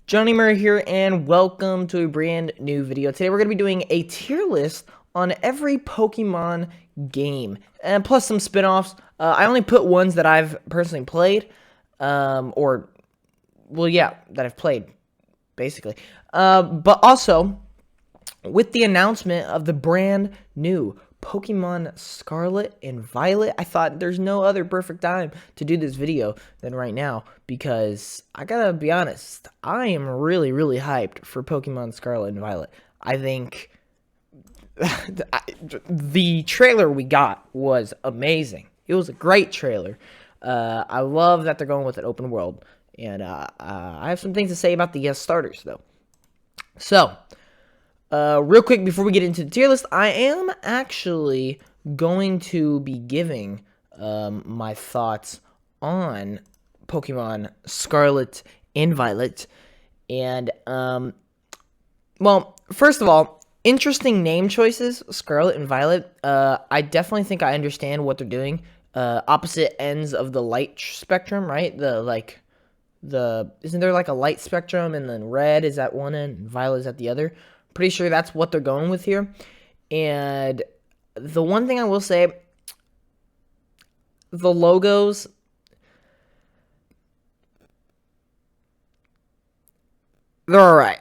Johnny Murray here, and welcome to a brand new video. Today we're going to be doing a tier list on every Pokemon game, and plus some spin-offs. I only put ones that I've personally played, that I've played, basically. But also, with the announcement of the brand new Pokemon Scarlet and Violet, I thought there's no other perfect time to do this video than right now, because I gotta be honest, I am really hyped for Pokemon Scarlet and Violet. I think the trailer we got was amazing. It was a great trailer. I love that they're going with an open world, and I have some things to say about the starters, though. So, real quick before we get into the tier list, I am actually going to be giving my thoughts on Pokemon Scarlet and Violet. And, well, first of all, interesting name choices, Scarlet and Violet. I definitely think I understand what they're doing. Opposite ends of the light spectrum, right? Isn't there like a light spectrum, and then red is at one end and violet is at the other? Pretty sure that's what they're going with here. And the one thing I will say, the logos, they're alright.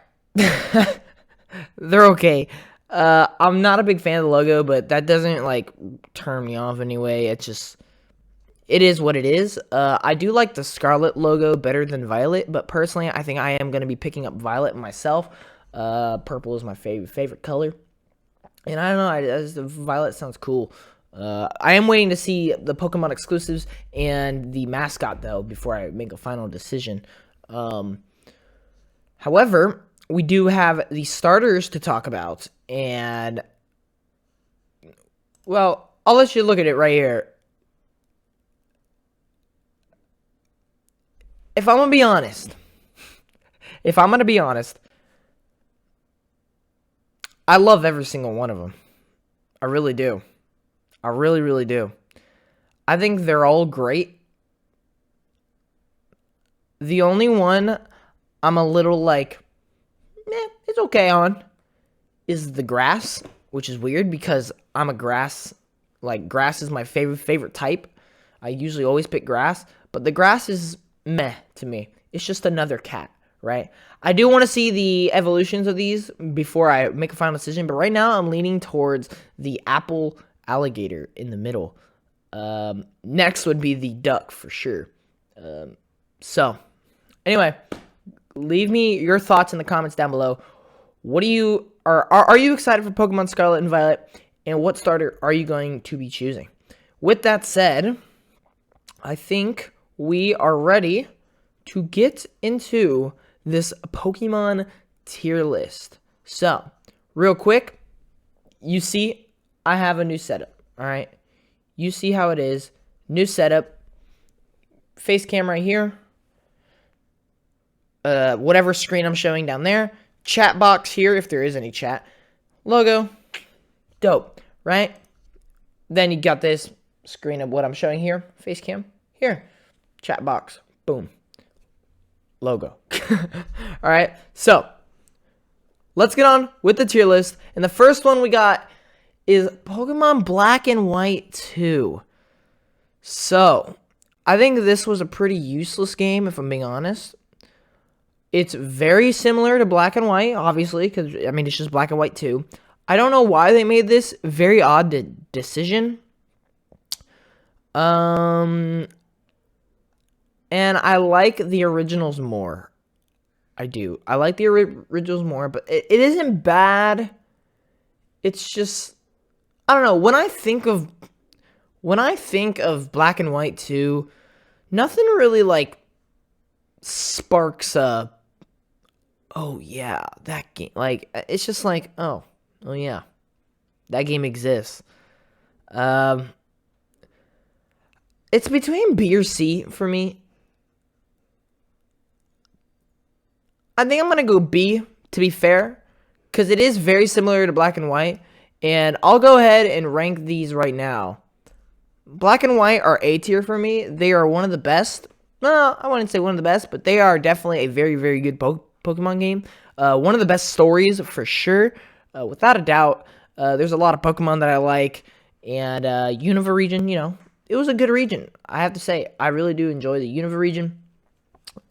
They're okay. I'm not a big fan of the logo, but that doesn't like turn me off anyway. It is what it is. I do like the Scarlet logo better than Violet, but personally I think I am going to be picking up Violet myself. Purple is my favorite color, and I don't know, Violet sounds cool. I am waiting to see the Pokemon exclusives and the mascot, though, before I make a final decision. However, we do have the starters to talk about, and, well, I'll let you look at it right here. If I'm going to be honest, I love every single one of them. I really do. I really do. I think they're all great. The only one I'm a little like, it's okay on, is the grass, which is weird because I'm a grass, grass is my favorite type. I usually always pick grass, but the grass is meh to me. It's just another cat, right? I do want to see the evolutions of these before I make a final decision, but right now I'm leaning towards the apple alligator in the middle. Next would be the duck for sure. So, anyway, leave me your thoughts in the comments down below. What are you excited for Pokemon Scarlet and Violet, and what starter are you going to be choosing? With that said, I think we are ready to get into this Pokemon tier list. So, real quick, you see I have a new setup, alright? You see how it is. New setup. Face cam right here. Whatever screen I'm showing down there. Chat box here, if there is any chat. Logo. Dope, right? Then you got this screen of what I'm showing here. Face cam. Here. Chat box. Boom. Logo. Alright, so let's get on with the tier list. And the first one we got is Pokemon Black and White 2. So, I think this was a pretty useless game, if I'm being honest. It's very similar to Black and White, obviously, because, I mean, it's just Black and White 2. I don't know why they made this very odd decision. And I like the originals more. I do. I like the originals more, but it isn't bad. It's just, I don't know. When I think of Black and White 2, nothing really like sparks a, oh yeah, that game. Like, it's just like, oh yeah, that game exists. It's between B or C for me. I think I'm going to go B, to be fair, because it is very similar to Black and White, and I'll go ahead and rank these right now. Black and White are A tier for me. They are one of the best. No, I wouldn't say one of the best, but they are definitely a very good Pokemon game. One of the best stories for sure, without a doubt. There's a lot of Pokemon that I like, and Unova region, you know, it was a good region. I have to say, I really do enjoy the Unova region.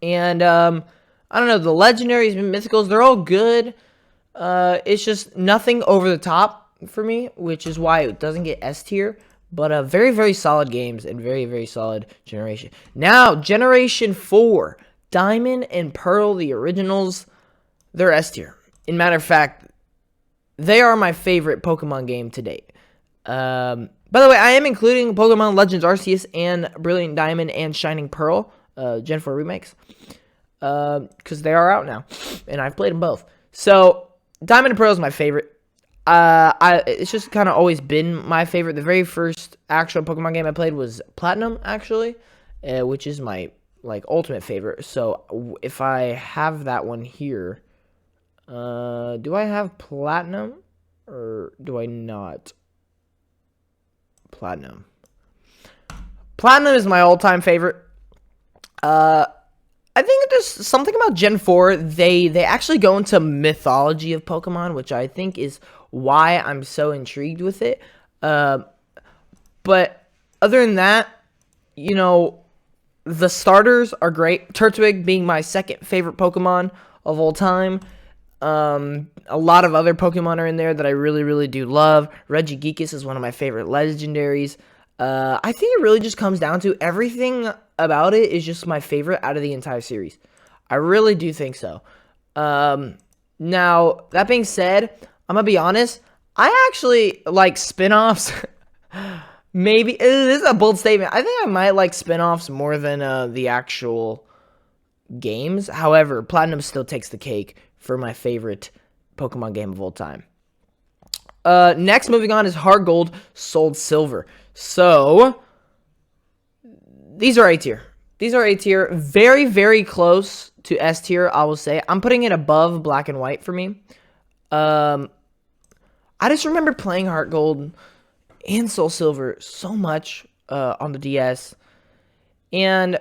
And I don't know, the legendaries and mythicals, they're all good. It's just nothing over the top for me, which is why it doesn't get S tier. But very, very solid games and very, very solid generation. Now, Generation 4, Diamond and Pearl, the originals, they're S tier. In matter of fact, they are my favorite Pokemon game to date. By the way, I am including Pokemon Legends Arceus and Brilliant Diamond and Shining Pearl, Gen 4 remakes, because they are out now, and I've played them both. So, Diamond and Pearl is my favorite. It's just kind of always been my favorite. The very first actual Pokemon game I played was Platinum, actually, which is my, like, ultimate favorite. So, if I have that one here, do I have Platinum, or do I not? Platinum. Platinum is my all-time favorite. I think there's something about Gen 4. They actually go into mythology of Pokemon, which I think is why I'm so intrigued with it. But other than that, you know, the starters are great. Turtwig being my second favorite Pokemon of all time. A lot of other Pokemon are in there that I really, really do love. Regigigas is one of my favorite legendaries. I think it really just comes down to everything about it is just my favorite out of the entire series. I really do think so. Now, that being said, I'm going to be honest. I actually like spin-offs. Maybe, this is a bold statement. I think I might like spin-offs more than the actual games. However, Platinum still takes the cake for my favorite Pokemon game of all time. Next, moving on, is Heart Gold, Soul Silver. So, these are A tier. These are A tier. Very, very close to S tier, I will say. I'm putting it above Black and White for me. I just remember playing Heart Gold and Soul Silver so much on the DS. And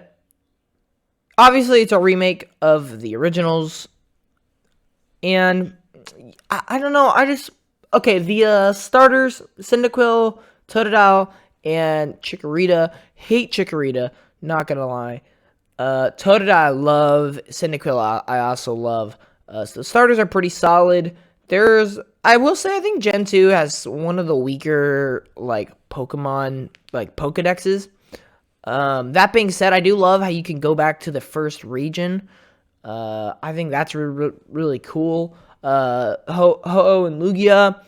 obviously, it's a remake of the originals. And I don't know. Okay, the starters, Cyndaquil, Totodile, and Chikorita. Hate Chikorita, not gonna lie. Totodile I love. Cyndaquil I also love. So the starters are pretty solid. I will say, I think Gen 2 has one of the weaker, like, Pokemon, like, Pokedexes. That being said, I do love how you can go back to the first region. I think that's really cool. Ho-Oh and Lugia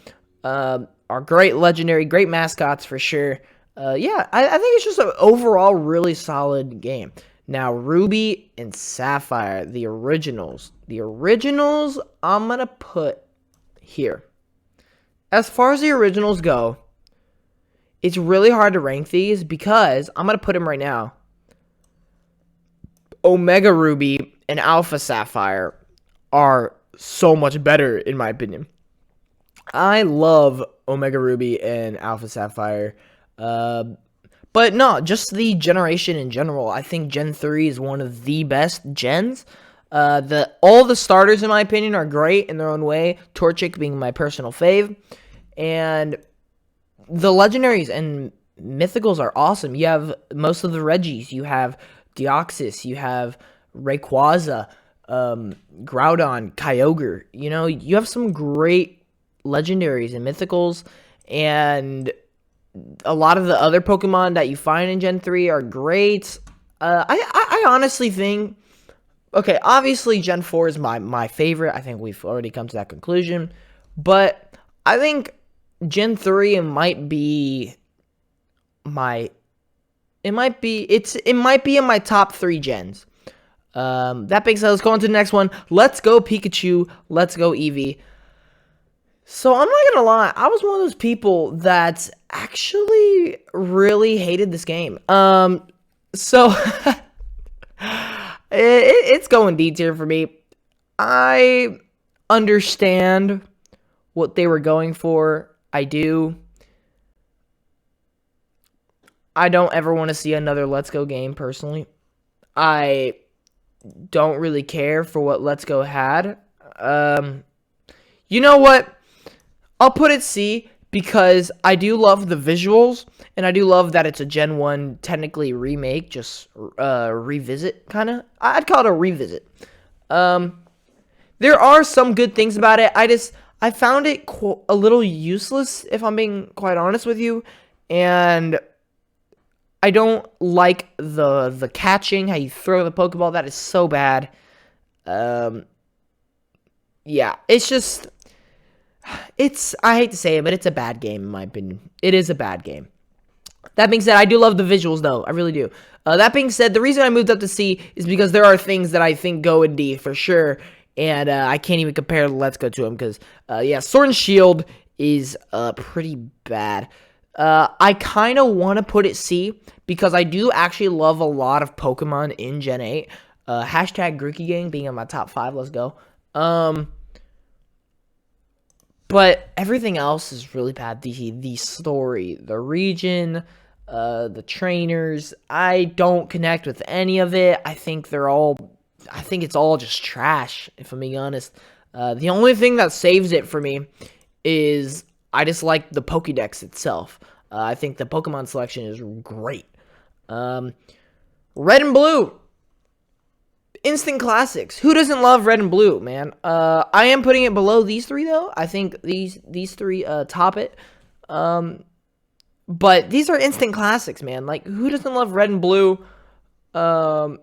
are great legendary, great mascots for sure. Yeah, I think it's just an overall really solid game. Now, Ruby and Sapphire, the originals. The originals, I'm going to put here. As far as the originals go, it's really hard to rank these because I'm going to put them right now. Omega Ruby and Alpha Sapphire are so much better, in my opinion. I love Omega Ruby and Alpha Sapphire. But no, just the generation in general. I think Gen 3 is one of the best gens. All the starters, in my opinion, are great in their own way. Torchic being my personal fave. And the legendaries and mythicals are awesome. You have most of the Regis. You have Deoxys. You have Rayquaza. Groudon. Kyogre. You know, you have some great legendaries and mythicals. And a lot of the other Pokemon that you find in Gen 3 are great. I honestly think... Okay, obviously Gen 4 is my favorite. I think we've already come to that conclusion. But I think Gen 3 might be my... It might be in my top 3 gens. That being said, let's go on to the next one. Let's go Pikachu. Let's go Eevee. So, I'm not gonna lie, I was one of those people that actually really hated this game. So, it's going D tier for me. I understand what they were going for. I do. I don't ever want to see another Let's Go game, personally. I don't really care for what Let's Go had. You know what? I'll put it C because I do love the visuals, and I do love that it's a Gen 1 technically remake, just revisit kind of. I'd call it a revisit. There are some good things about it. I found it a little useless, if I'm being quite honest with you, and I don't like the catching, how you throw the Pokeball. That is so bad. Yeah, it's just, I hate to say it, but it's a bad game in my opinion. It is a bad game. That being said, I do love the visuals, though. I really do. That being said, the reason I moved up to C is because there are things that I think go in D for sure, and I can't even compare Let's Go to them because, yeah, Sword and Shield is pretty bad. I kind of want to put it C because I do actually love a lot of Pokemon in Gen 8. Hashtag Grookey Gang being in my top 5. Let's go. But everything else is really bad. The story, the region, the trainers. I don't connect with any of it. I think it's all just trash, if I'm being honest. The only thing that saves it for me is I just like the Pokédex itself. I think the Pokemon selection is great. Red and Blue. Instant classics. Who doesn't love Red and Blue, man? I am putting it below these three, though. I think these three top it. But these are instant classics, man. Like, who doesn't love Red and Blue? I'm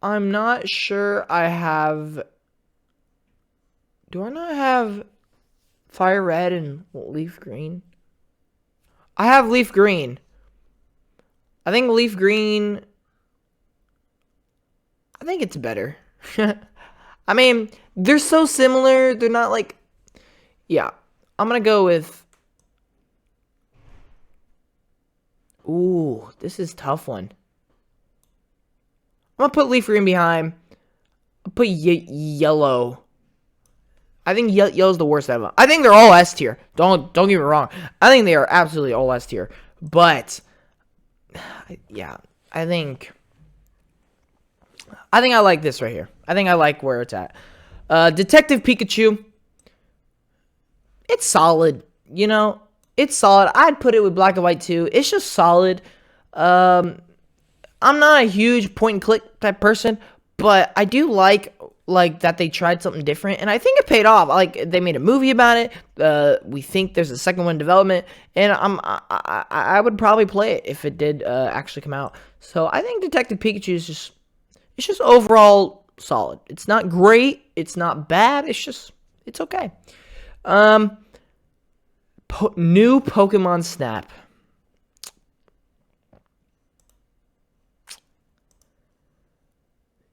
not sure I have... Do I not have Fire Red and Leaf Green? I have Leaf Green. I think Leaf Green... I think it's better. I mean, they're so similar. They're not like... Yeah. I'm going to go with... Ooh, this is a tough one. I'm going to put Leaf Green behind. I'll put Yellow. I think Yellow's the worst out of them. I think they're all S tier. Don't get me wrong. I think they are absolutely all S tier. But... Yeah. I think I like this right here. I think I like where it's at. Detective Pikachu. It's solid. You know, it's solid. I'd put it with Black and White too. It's just solid. I'm not a huge point and click type person, but I do like that they tried something different, and I think it paid off. Like, they made a movie about it. We think there's a second one in development, and I would probably play it if it did actually come out. So I think Detective Pikachu is just overall solid. It's not great. It's not bad. It's okay. New Pokemon Snap.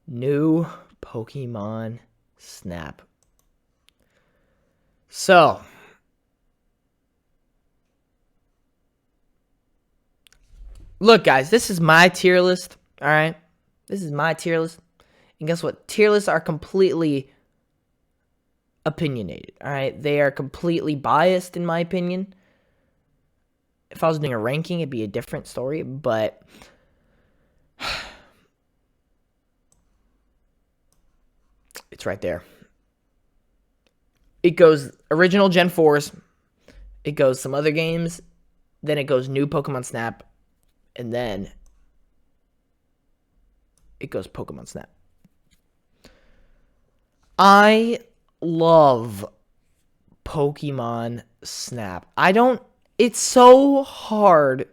New Pokemon Snap. So, look, guys, this is my tier list. All right, this is my tier list, and guess what? Tier lists are completely opinionated. All right, they are completely biased, in my opinion. If I was doing a ranking, it'd be a different story, but it's right there. It goes original Gen 4s. It goes some other games. Then it goes new Pokemon Snap. And then it goes Pokemon Snap. I love Pokemon Snap. It's so hard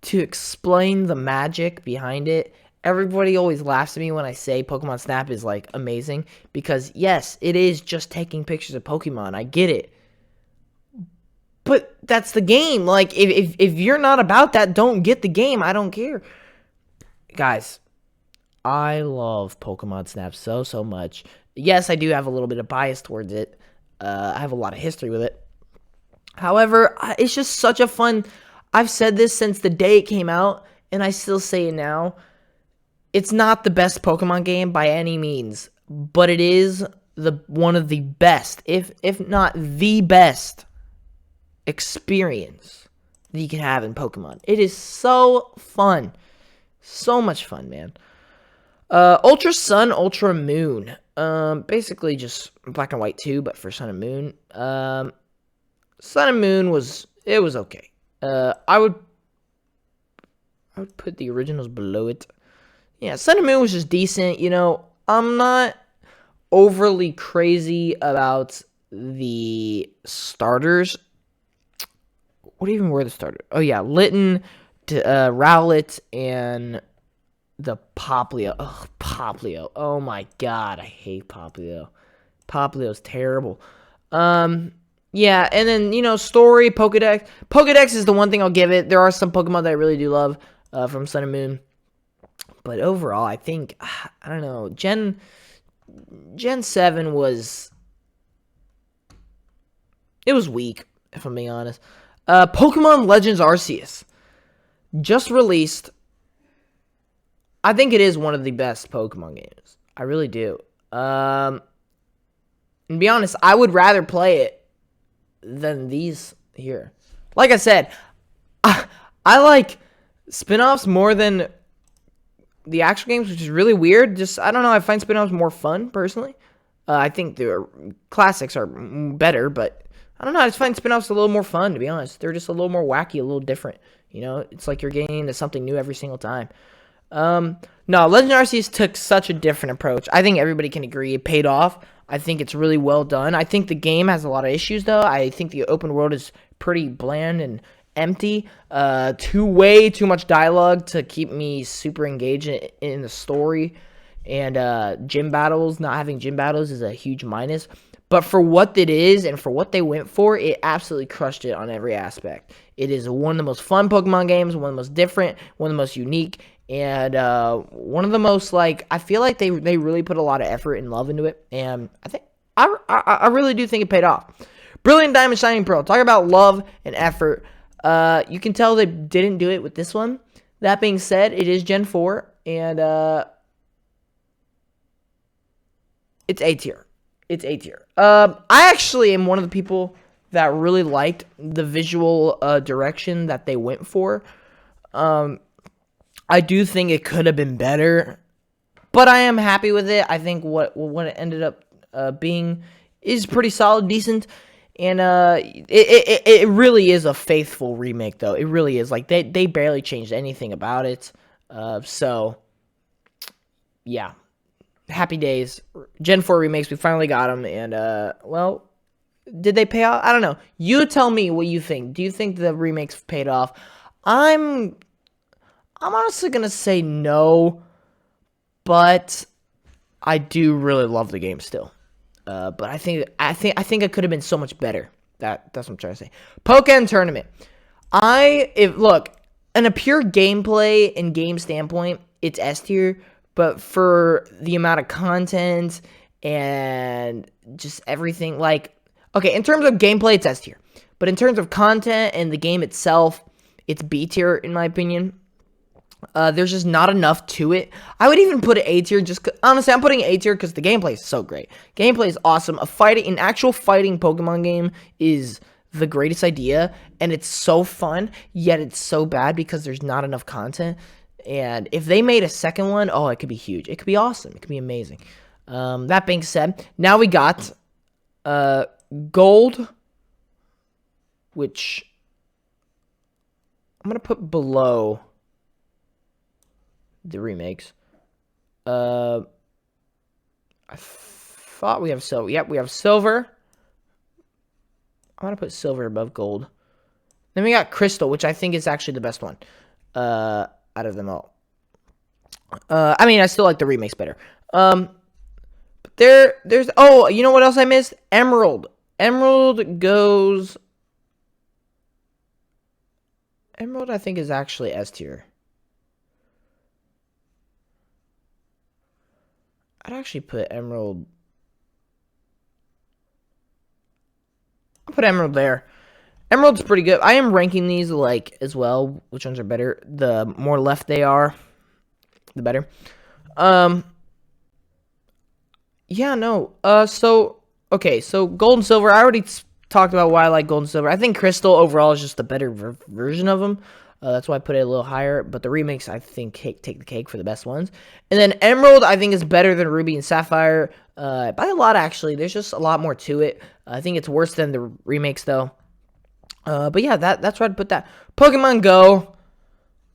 to explain the magic behind it. Everybody always laughs at me when I say Pokemon Snap is, like, amazing. Because, yes, it is just taking pictures of Pokemon. I get it. But that's the game. Like, if you're not about that, don't get the game. I don't care. Guys, I love Pokemon Snap so much. Yes, I do have a little bit of bias towards it. I have a lot of history with it. However, it's just such a fun... I've said this since the day it came out, and I still say it now. It's not the best Pokemon game by any means, but it is one of the best, if not the best experience that you can have in Pokemon. It is so fun. So much fun, man. Ultra Sun, Ultra Moon. Basically just black and white too, but for Sun and Moon. Sun and Moon was okay. I would put the originals below it. Yeah, Sun and Moon was just decent. You know, I'm not overly crazy about the starters. What even were the starters? Oh yeah, Litten, Rowlet, and the Poplio. Ugh, Poplio. Oh my god, I hate Poplio. Poplio's terrible. Yeah, and then, you know, story, Pokedex. Pokedex is the one thing I'll give it. There are some Pokemon that I really do love from Sun and Moon. But overall, I think, I don't know, Gen 7 was, it was weak, if I'm being honest. Pokemon Legends Arceus. Just released. I think it is one of the best Pokemon games. I really do. And to be honest, I would rather play it than these here. Like I said, I like spin-offs more than the actual games, which is really weird. Just, I don't know, I find spin-offs more fun, personally. I think the classics are better, but I don't know, I just find spin-offs a little more fun, to be honest. They're just a little more wacky, a little different. You know, it's like you're getting into something new every single time. No, Legend Arceus took such a different approach. I think everybody can agree it paid off. I think it's really well done. I think the game has a lot of issues, though. I think the open world is pretty bland and empty. Way too much dialogue to keep me super engaged in the story. And gym battles, not having gym battles is a huge minus. But for what it is and for what they went for, it absolutely crushed it on every aspect. It is one of the most fun Pokemon games, one of the most different, one of the most unique, and one of the most, like, I feel like they really put a lot of effort and love into it. And I think, I really do think it paid off. Brilliant Diamond, Shining Pearl. Talk about love and effort. You can tell they didn't do it with this one. That being said, it is Gen 4, and it's A tier. It's A tier. I actually am one of the people that really liked the visual direction that they went for. I do think it could have been better, but I am happy with it. I think what it ended up being is pretty solid, decent, and it really is a faithful remake, though. It really is. Like, they barely changed anything about it. So yeah. Happy days. Gen 4 remakes, we finally got them, and well, did they pay off? I don't know. You tell me what you think. Do you think the remakes paid off? I'm honestly gonna say no, but I do really love the game still. But I think it could have been so much better. That's what I'm trying to say. Pokken Tournament. Look, in a pure gameplay and game standpoint, it's S tier. But for the amount of content and just everything, like, okay, in terms of gameplay, it's S tier. But in terms of content and the game itself, it's B tier, in my opinion. There's just not enough to it. I would even put it A tier, honestly, I'm putting it A tier because the gameplay is so great. Gameplay is awesome. An actual fighting Pokemon game is the greatest idea, and it's so fun, yet it's so bad because there's not enough content. And if they made a second one, oh, it could be huge. It could be awesome. It could be amazing. That being said, now we got Gold, which I'm going to put below the remakes. I thought we have Silver. Yep, we have Silver. I'm going to put Silver above Gold. Then we got Crystal, which I think is actually the best one. Out of them all. I mean, I still like the remakes better. But there's, oh, you know what else I missed? Emerald. Emerald, I think, is actually S tier. I'd actually put Emerald. I'll put Emerald there. Emerald's pretty good. I am ranking these, like, as well. Which ones are better? The more left they are, the better. Yeah, no. Okay, so Gold and Silver. I already talked about why I like Gold and Silver. I think Crystal overall is just a better version of them. That's why I put it a little higher. But the remakes, I think, take the cake for the best ones. And then Emerald, I think, is better than Ruby and Sapphire by a lot, actually. There's just a lot more to it. I think it's worse than the remakes, though. But yeah, that's why I'd put that. Pokemon Go.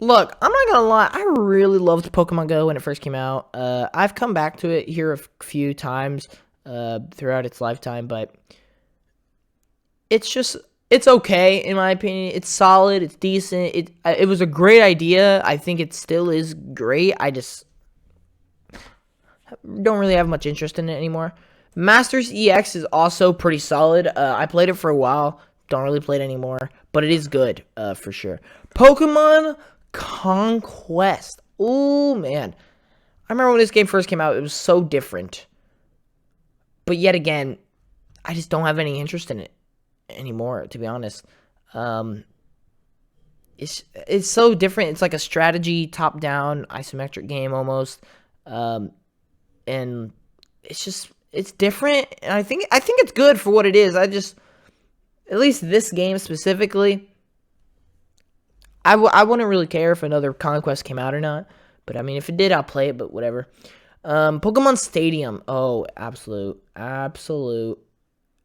Look, I'm not gonna lie. I really loved Pokemon Go when it first came out. I've come back to it here a few times throughout its lifetime, but it's okay in my opinion. It's solid. It's decent. It was a great idea. I think it still is great. I just don't really have much interest in it anymore. Masters EX is also pretty solid. I played it for a while. Don't really play it anymore, but it is good for sure. Pokemon Conquest. Oh man, I remember when this game first came out. It was so different, but yet again, I just don't have any interest in it anymore, to be honest. It's so different. It's like a strategy, top-down, isometric game almost, and it's different. And I think it's good for what it is. At least this game specifically, I wouldn't really care if another Conquest came out or not. But I mean, if it did, I'll play it. But whatever. Pokemon Stadium. Oh, absolute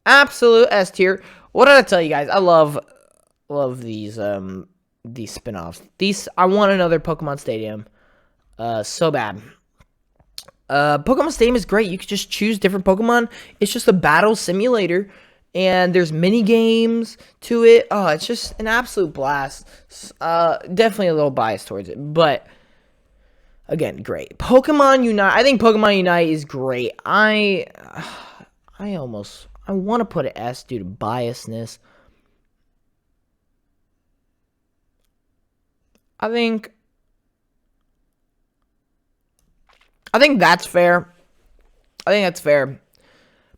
S tier. What did I tell you guys? I love these spin-offs. I want another Pokemon Stadium so bad. Pokemon Stadium is great. You can just choose different Pokemon. It's just a battle simulator, and there's mini games to it. Oh, it's just an absolute blast. Definitely a little biased towards it, but again, great. Pokemon Unite. I think Pokemon Unite is great. I want to put an S due to biasness. I think that's fair. I think that's fair.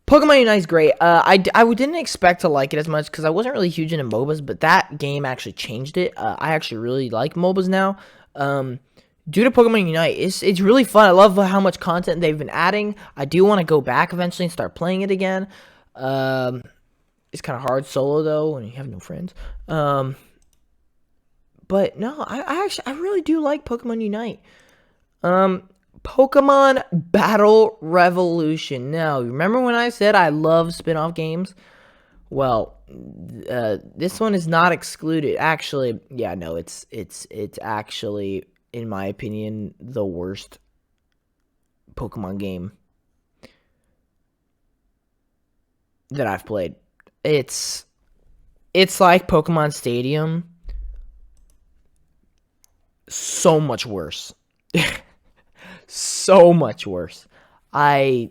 Pokemon Unite is great. I didn't expect to like it as much because I wasn't really huge into MOBAs, but that game actually changed it. I actually really like MOBAs now. Due to Pokemon Unite, it's really fun. I love how much content they've been adding. I do want to go back eventually and start playing it again. It's kind of hard solo though when you have no friends. But no, I really do like Pokemon Unite. Pokemon Battle Revolution. Now, remember when I said I love spin-off games? Well, this one is not excluded. Actually, yeah, no, it's actually, in my opinion, the worst Pokemon game that I've played. It's like Pokemon Stadium, so much worse. So much worse. I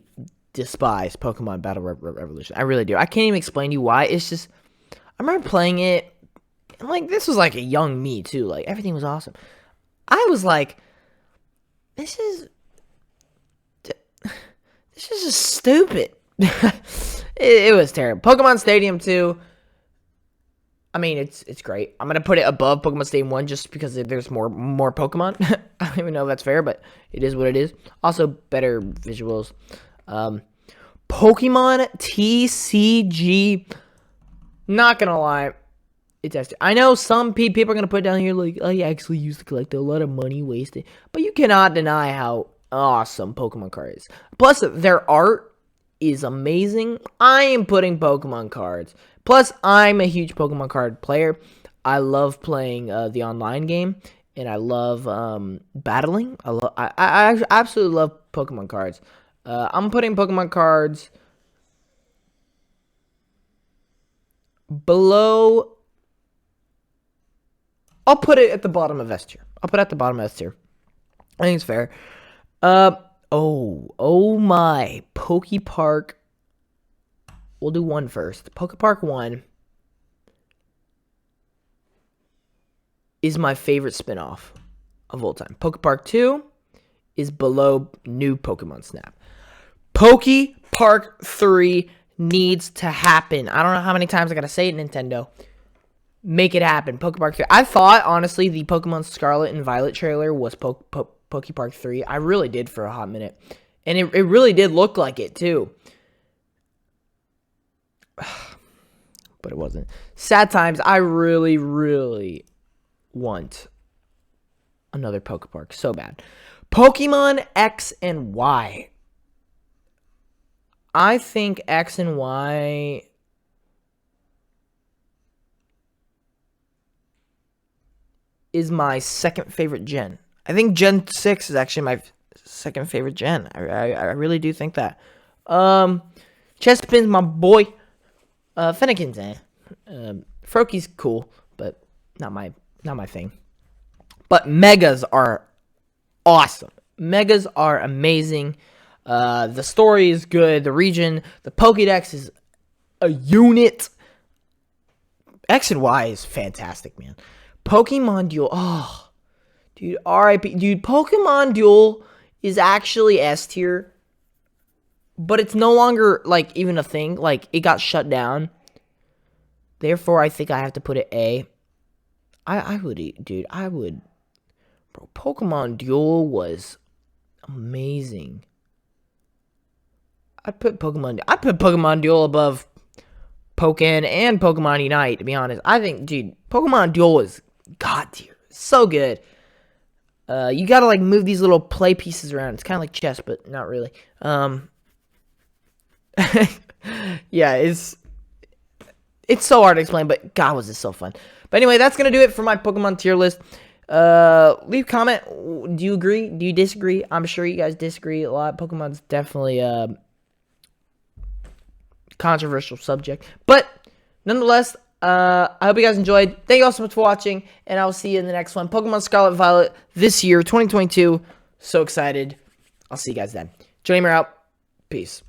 despise Pokemon Battle Revolution. I really do. I can't even explain to you why. It's just, I remember playing it, and like, this was like a young me too. Like, everything was awesome. I was like, this is just stupid. It was terrible. Pokemon Stadium 2, I mean, it's great. I'm gonna put it above Pokemon Stadium 1 just because there's more Pokemon. I don't even know if that's fair, but it is what it is. Also, better visuals. Pokemon TCG. Not gonna lie, it's actually, I know some people are gonna put down here like, I actually used to collect a lot of money wasted, but you cannot deny how awesome Pokemon card is. Plus, their art is amazing. I am putting Pokemon cards. Plus, I'm a huge Pokemon card player. I love playing the online game, and I love battling. I absolutely love Pokemon cards. I'm putting Pokemon cards below. I'll put it at the bottom of S tier. I'll put it at the bottom of S tier. I think it's fair. Oh my. Pokepark. We'll do 1 first. Pokepark 1 is my favorite spinoff of all time. Pokepark 2 is below New Pokemon Snap. Pokepark 3 needs to happen. I don't know how many times I gotta say it, Nintendo. Make it happen. Pokepark 3. I thought, honestly, the Pokemon Scarlet and Violet trailer was Pokepark 3. I really did for a hot minute. And it really did look like it, too. But it wasn't. Sad times. I really want another Pokepark so bad. Pokemon X and Y. I think X and Y is my second favorite gen. I think Gen 6 is actually my second favorite gen. I really do think that. Chespin's my boy. Finnegan's Froakie's cool, but not my thing. But Megas are awesome. Megas are amazing. The story is good. The region, the Pokédex is a unit. X and Y is fantastic, man. Pokemon Duel. Oh, dude, RIP. Dude, Pokemon Duel is actually S tier. But it's no longer, like, even a thing. Like, it got shut down. Therefore, I think I have to put it A. I would, dude, I would. Bro, Pokemon Duel was amazing. I'd put Pokemon Duel above Pokken and Pokemon Unite, to be honest. I think, dude, Pokemon Duel is god tier. So good. You gotta, like, move these little play pieces around. It's kind of like chess, but not really. Yeah, it's so hard to explain, but god, was it so fun. But anyway, that's gonna do it for my Pokemon tier list. Leave a comment. Do you agree? Do you disagree? I'm sure you guys disagree a lot. Pokemon's definitely a controversial subject, but nonetheless, I hope you guys enjoyed. Thank you all so much for watching, and I will see you in the next one. Pokemon Scarlet Violet this year, 2022. So excited. I'll see you guys then. Dreamer out. Peace.